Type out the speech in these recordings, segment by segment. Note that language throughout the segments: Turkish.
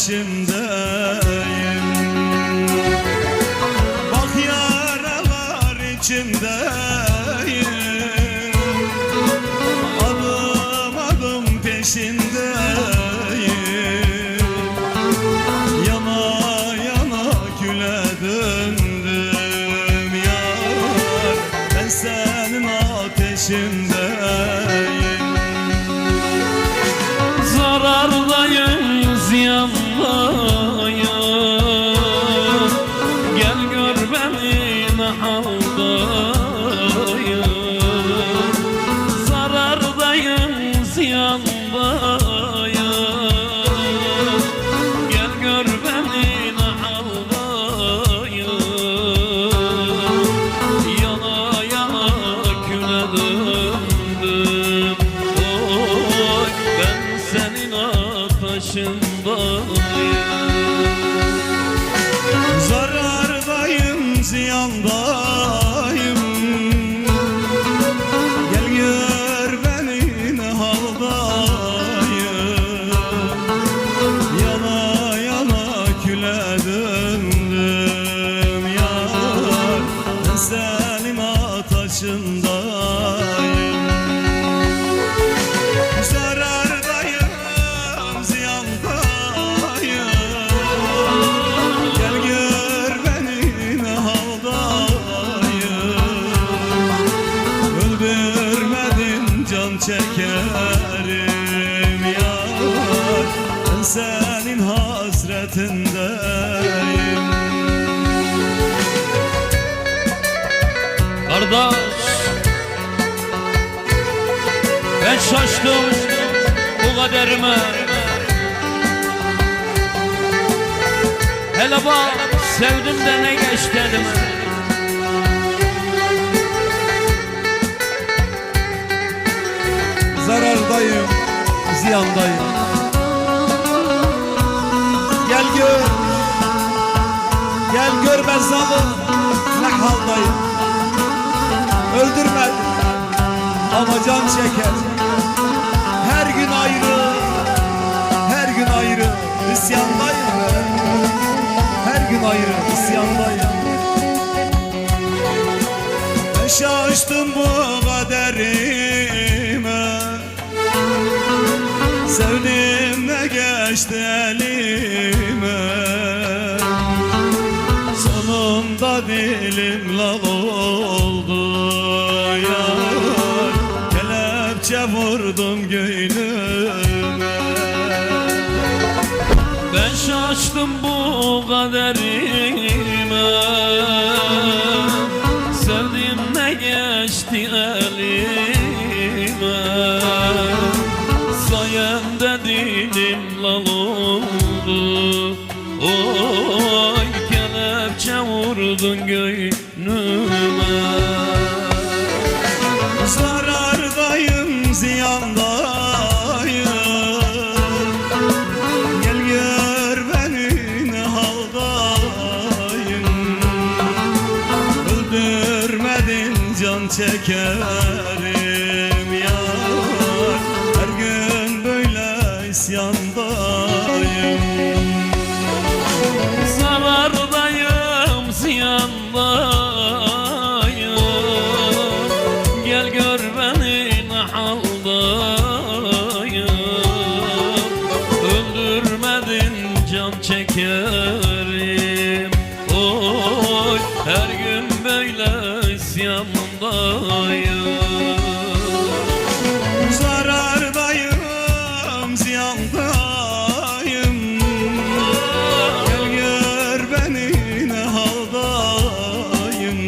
peşindeyim. Bak yaralar içimdeyim, adım adım peşindeyim. Yana yana küle döndüm yar, ben senin ateşindeyim. Zarardayım, ziyandayım, gel gör beni ne haldayım. Zarardayım, ziyandayım, gel gör beni ne haldayım. Yana yana küle döndüm, oy ben senin ateşindeyim. Zarardayım, ziyandayım, gel gör beni ne haldayım. Yana yana küle döndüm yar, ben senin ateşindeyim. Zarardayım, ziyandayım, gel gör beni ne haldayım. Öldürmedin can çekerim yar, ben senin hasretindeyim. Kardeş, ben şaştım bu kaderime. Hele bak, sevdim de ne geçti elime. Zarardayım, ziyandayım, gel gör, gel gör ben zalim ne haldayım. Öldürmedim ama can çeker, her gün ayrı, her gün ayrı isyandayım ben. Her gün ayrı isyandayım. Ben şaştım bu kaderime, sevdim ne geçti elime. Sonunda dilim lal oldu yar, kelepçe vurdum göğnüme. Ben şaştım bu kaderime, sevdiğim ne geçti elime. Sayende dilim lal oldu, oy kelepçe vurdun göğnüme. Zarardayım, ziyandayım, gel gör beni ne haldayım. Öldürmedin can çekerim yar, her gün böyle isyandayım. Zarardayım, ziyandayım, gel gör beni ne haldayım. Öldürmedin can çekerim, oy her gün böyle isyandayım. Zarardayım, ziyandayım, gel gör beni ne haldayım.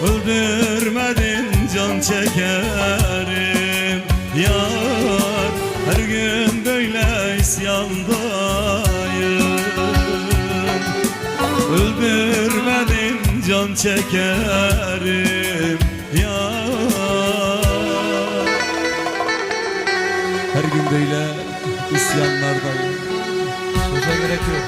Öldürmedin can çekerim yar, her gün böyle isyandayım. Öldürmedin can çekerim yar, her gün böyle isyanlardayım. Söze gerek yok.